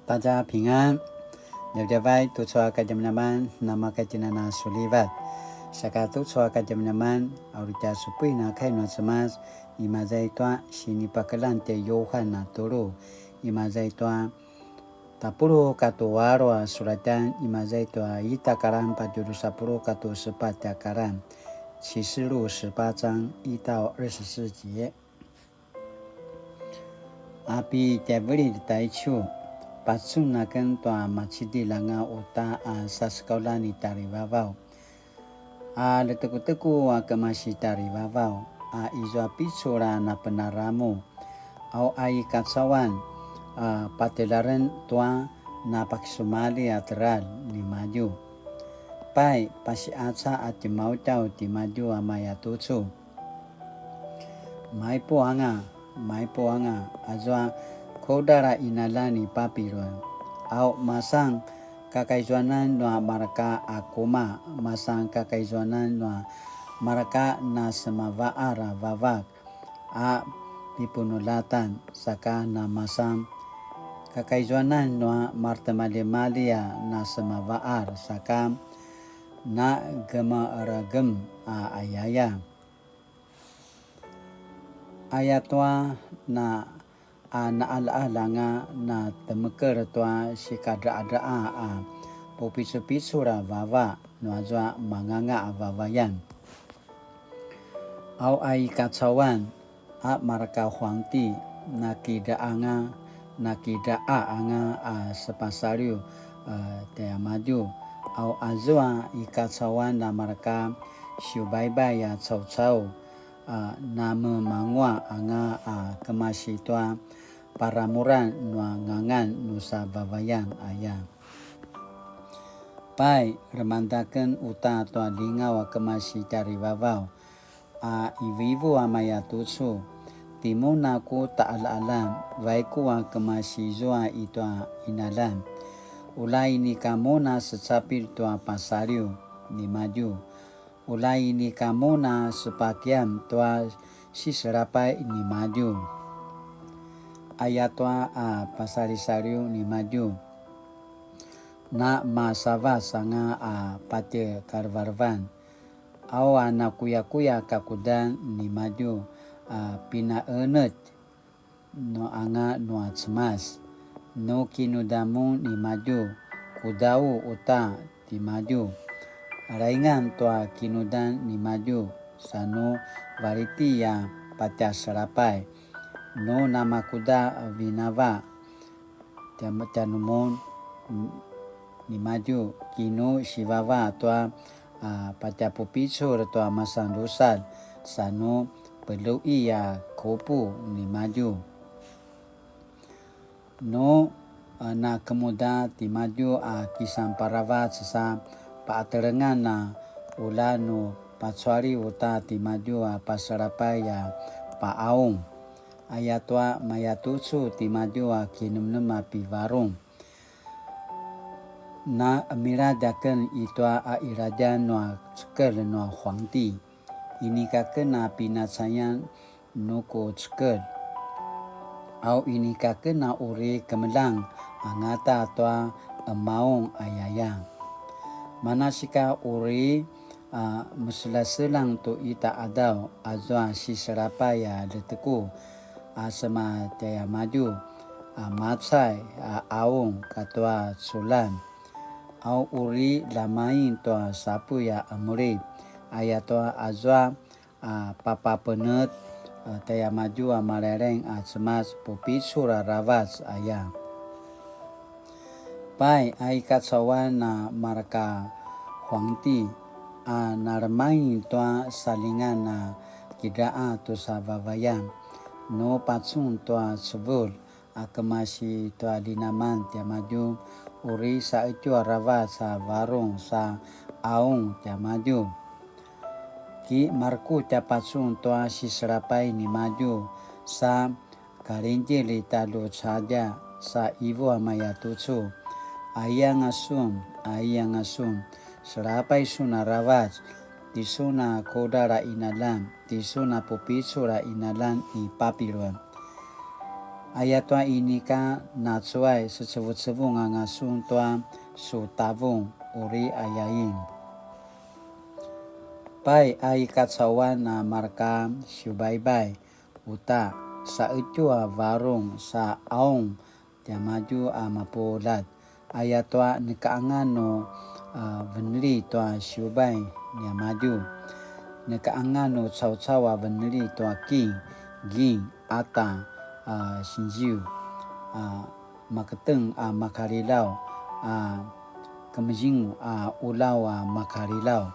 大家平安。Nagdavay tutswa kajam-naman nama kajinana sulivat. Saka tutswa kajam-naman aurita supui na kay no samas imazay toa sinipakalante Yohan na turo. Imazay toa tapuro katuwaro suratan imazay toa itakaran pajuru sapuro katu sepatakaran. 启示录18章1到24节。Api tiabeli ditaichu patsunakan tua macidi langa uta sa sekolah ni tari vavau. Leteku-teku kemasi tari vavau. Izo pisura na penaramu. Au ai katsawan patelaran tua na paksumali atral ni maju. Pai pasi aca ati mau tau ti maju amaya tucu. Mai poanga azwa kodara inalani papirwan. Au masang kakaizuanan no maraka akuma, masang kakaizuanan no maraka na semavaara vavak. Pipunulatan saka na masang kakaizuanan no martamali-malia na semavaar saka na gema ragem ayaya. Ayatwa na ala-alanga na temeker tua si kadra-adra popisu-pisura vava no azwa manganga vavayan. Au ai katsawan maraka huangti nakidaa anga sepasariu tea maju. Au azwa ikatsawan na maraka siubai-bai cau-cau na memangwa anga kemasi tua paramuran nua ngangan nusa vavayan aya. Pai remantaken uta tua lingawa kemasi tari vavau. Ivivu amaya tutsu timuna ku ta'ala-alam vaiku kemasi zoa itua inalam. Ulai ni kamona secapil tua pasariu ni maju. Ulai ni kamona sepakian tua siserapai ni maju. Ayatwa pasari-sariu ni maju. Na masava sanga pate karvarvan. Au na kuya-kuya kakudan ni maju. Pina enet no anga no cemas. No kinudamu ni maju. Kudau uta di maju. Raingan tua kinudan ni maju. Sanu variti ya patya serapai. No nama kuda vinava. Tianumon ni maju. Kino shivava tua patya pupisur tua masang dosal. Sanu perlu iya kopu ni maju. No na kemuda ti maju kisam paravat sesa paaterengan na ulanu patsuari uta ti maju pasarapai paaung. Ayatwa mayatutsu ti maju kinum-num pivarung. Na miradaken itwa irajan no cekel no huangti. Ini kaken pinatsayan nuko cekel. Au ini kaken uri kemelang angata atwa maung ayaya. Manasika uri mesela-selang tu ita adau azwa si serapaya leteku asema taya maju matsai aung katwa sulan. Au uri lamain toa sapu ya amuri ayatwa azwa papa penet taya maju amarereng semas pupisura ravas aya. Pai ai katsawan na maraka huangti narmain toa salingan na kidaa tu sa vavayan. No patsun toa sebul kemasi toa dinaman tia maju. Uri sa itu ravas sa varung sa aung tia maju. Ki marku tia patsun toa si serapai ni maju. Sa karinji lita lo saja sa ibu amaya tutsu. Ayang asum serapai suna ravas tisuna kodara inalan tisuna pupisura inalan i papiruan. ayat tua ini ka na cuai sesewu-sewu ngasun tua su tabung uri ayain. Pai ai katsawan na marka syubai-bai uta sa itu varung sa aung dia maju mapulat ayat tua nekaangan no venli tua syubai dia maju nekaangan no cau-cau venli tua ki ging ata sinjiu maketeng makarilau kemjing ulau makarilau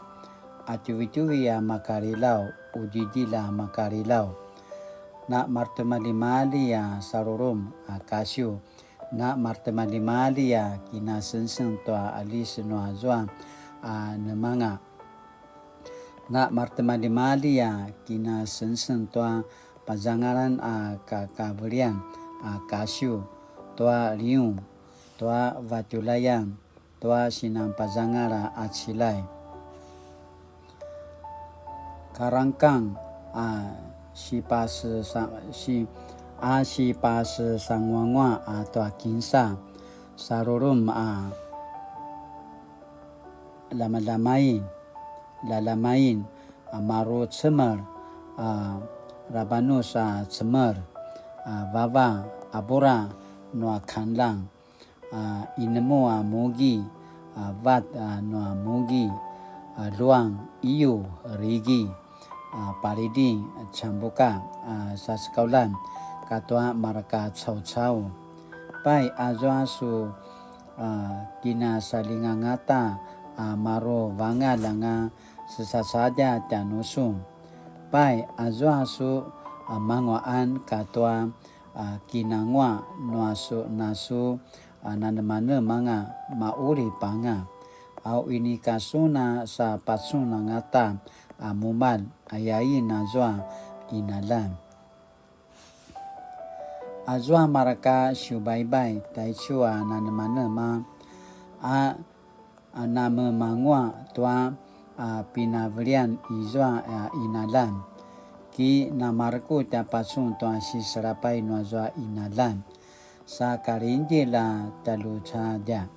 atuwi-tuwi makarilau ujijila makarilau na martemali-mali sarurum kasyu na martemali-mali kina senseng tua alis no azwa nemanga na martemali-mali kina senseng tua pajangaran kabelian kasyu tua liung tua vatulayan tua sinang pajangara atsilai karangkang si pas sangwangwa atau kinsa sarurum lalamain maru cemer rabanus cemer vava abura no kanlang inemu mugi vat no mugi luang iu rigi paridi cambuka saskaulan katwa maraka cau-cau pai azwa su kina salingangata maro vanga langa sesasaja tanusum pai azwa su mangoan katwa kinangwa nasu nanemane manga mauri panga au ini kasuna sa pasuna ngata mumal ayai nazwa inalan azwa maraka syubai-bai taichua nanemane ma nama mangwa tua pinavlian izwa inalan ki namarku ta pasun tua si serapai nazwa inalan sa karinji la talu caja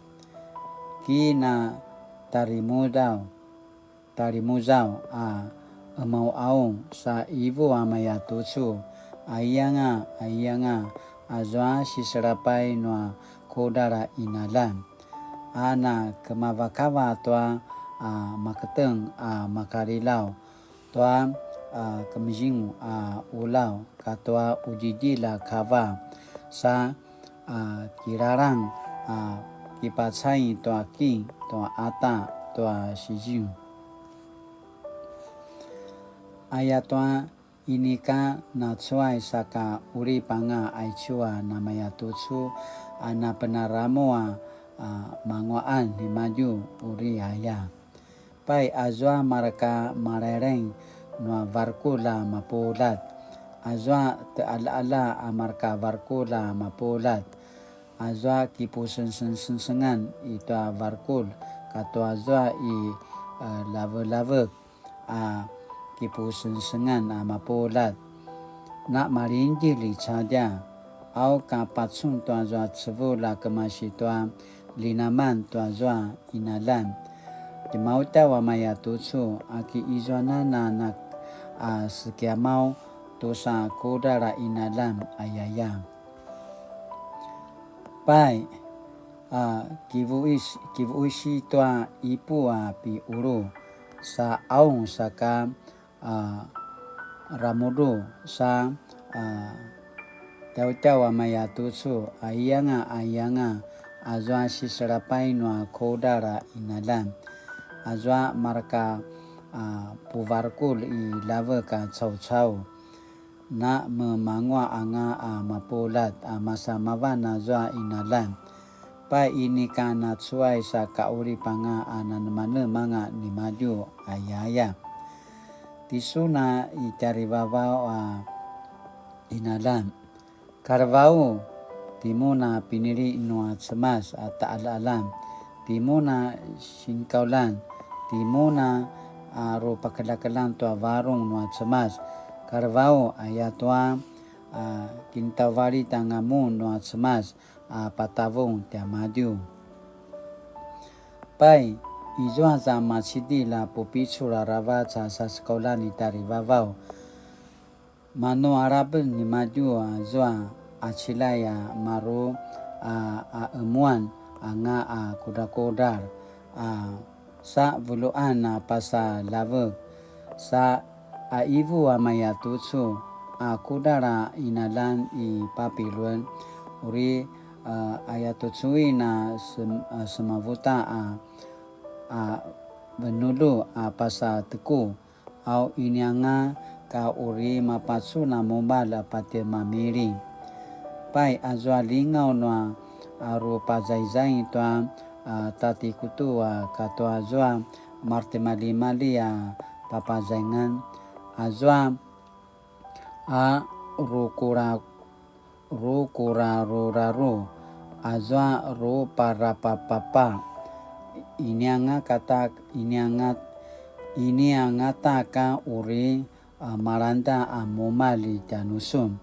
ki na tarimuzau mau aung sa ibu amaya tusu ayanga azwa si serapai no kodara inalan ana kemavakawa tua maketeng makarilau tua kemjing ulau katwa ujijila kava sa kirarang kipatsai tua ki tua ata tua sijiu ayat tua ini ka na cuai saka uri panga aichua namaya tutsu ana penaramoa mangoan di maju uri haya pai azwa maraka marereng no varkula mapulat azwa te ala marka varkula mapulat azwa kipu sengan itu varkul kato azwa i lave kipu sengan mapulat nak marinji li caja au kapatsun tu azwa tsevula kemasi tua linaman tu azwa inalan dimauta wa maya tutsu aki izwana nak sekiamau tosa kodara inalan ayaya pai kivuisi tua ipu pi uru sa aung saka ramudu sa tau maya tutsu ayanga azwa si serapai no kodara inalan azwa marka puvarkul i lava ka cau-cau na memangwa anga mapulat masa mavana azwa inalan pa ini kana cuai sa kauri panga nanemane manga ni maju ayaya tisuna i cari vavau inalan karvau timuna piniri no cemas ta'alalan timuna sinkaulan timuna rupa kelakalan tua varung no cemas karvau ayatwa gintawali tangamu no cemas patavong tiamadu. Pai izwa za macidi la pupicu la rava sa sekolah ni dari vavau. Mano Arab ni maju zwa acilaya maru emuan nga kuda-kodar sa vuluan pasa lave sa ivu maya tucu kudara inalan I papilun uri ayatucui na semavuta benulu pasa teku au inyanga ka uri mapatsu na mombala pati mamiri pai azwa lingau no rupa zaizai toa tati kutu kato azwa martemali papazaingan azwa rukuraru azwa ru para papa ini angata uri maranda momali danusum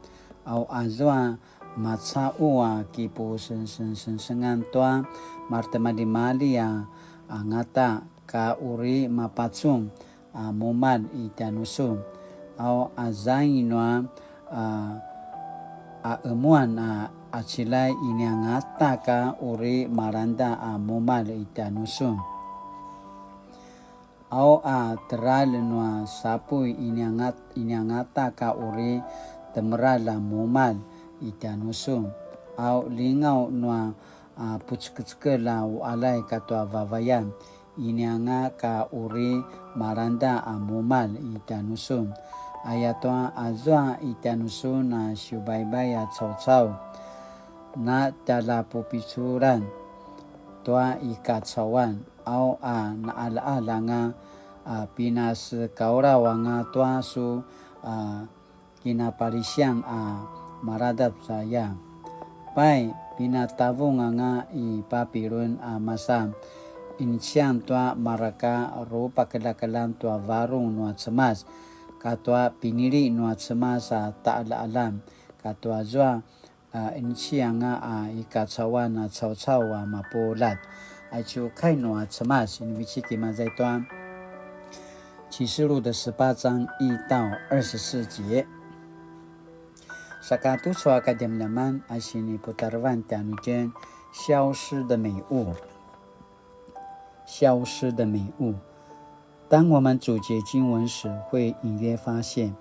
au azwa matsau kipu sengan toa martemali angata ka uri mapatsum momal itanusum au azai noa emuan acilai ini angata ka uri maranda momal itanusum au teral noa sapu ini angata ka uri temerala momal itanusum au lingau noa puckela alai katwa vavayan ini anga ka uri maranda momal itanusum ayatoa azwa itanusu na syubaibaya cau na tala pupisuran toa ikatsawan au na ala nga pinas kaura wanga toa su kinapalisian maradap saya pai pinatavung nga ipapirun masa insian toa maraka rupa kedakalan toa varung noa cemas katwa piniri noa cemas ta'ala alam katwa zwa insian ikatsawan cau mapolat aicu kai noa cemas ini bici mazai toa启示录的18章1到24节。Sakatu soa kadamlaman asini putarvan tanujen消失的美物，消失的美物。当我们咀嚼经文时，会隐约发现，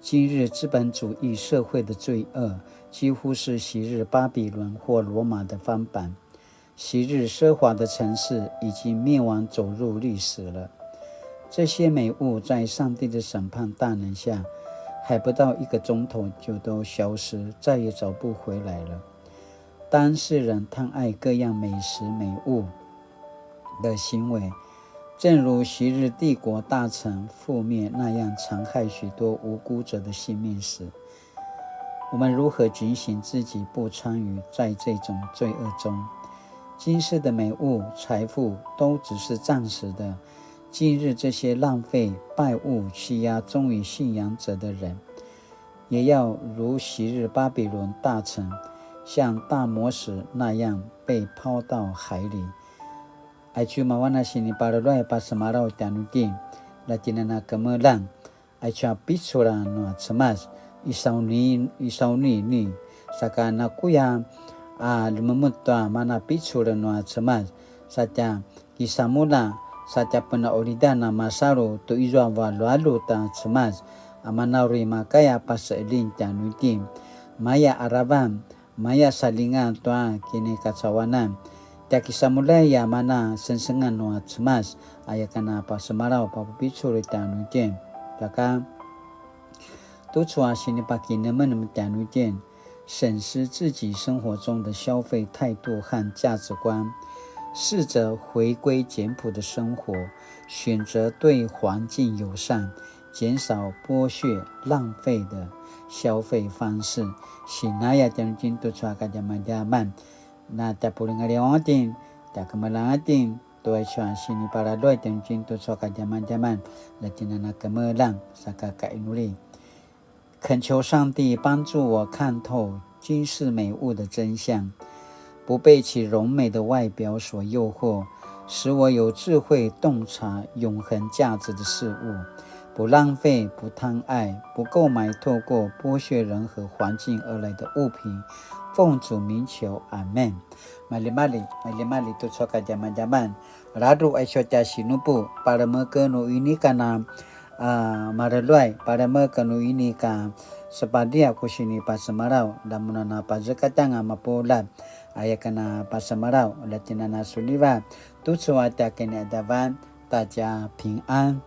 今日资本主义社会的罪恶，几乎是昔日巴比伦或罗马的翻版。昔日奢华的城市已经灭亡，走入历史了。这些美物在上帝的审判大能下，还不到1个钟头就都消失，再也找不回来了。当世人贪爱各样美食美物的行为，正如昔日帝国大城覆灭那样残害许多无辜者的性命时，我们如何警醒自己不参与在这种罪恶中？今世的美物财富都只是暂时的，今日这些浪费拜物欺压忠于信仰者的人，也要如昔日巴比伦大城像大魔石那样被抛到海里。Aicu mawana sini paraloi pasamarau tanutin latinana kemelang aicu pisura no cemas isauni ni sakana kuya lumemutwa mana pisura no cemas saja kisamula saja pena oridana masaru tu izwa walu ta cemas amanauri makaya paselin tanutin maya araban maya salingan tua kini kacawanan Takisamulai ya mana sensengan noa cemas ayakana pasemarau papupicuri tanujen kaka tucua sini paki nemen tanujen审视自己生活中的消费态度和价值观，试着回归简朴的生活，选择对环境友善，减少剥削浪费的消费方式。Sinaya tanujen tucua kadamaman na tapuling ariawatin takamalangatin tuai chuan sini para loi tanujen tucua kadamaman latinana kemelang saka kainuri 恳求上帝帮助我看透今世美物的真相，不被其荣美的外表所诱惑，使我有智慧洞察永恒价值的事物，不浪费，不贪爱，不购买透过剥削人和环境而来的物品。奉主名求，阿们。Mali-mali tu soka zaman-zaman. Radu ay syota sinupu para mekenu ini kana maraluai para mekenu ini ka sepadia kusini pasamarau dan munana pazakatanga mapolat ayakana pasamarau latinana suliva tu suata kene davan 大家平安。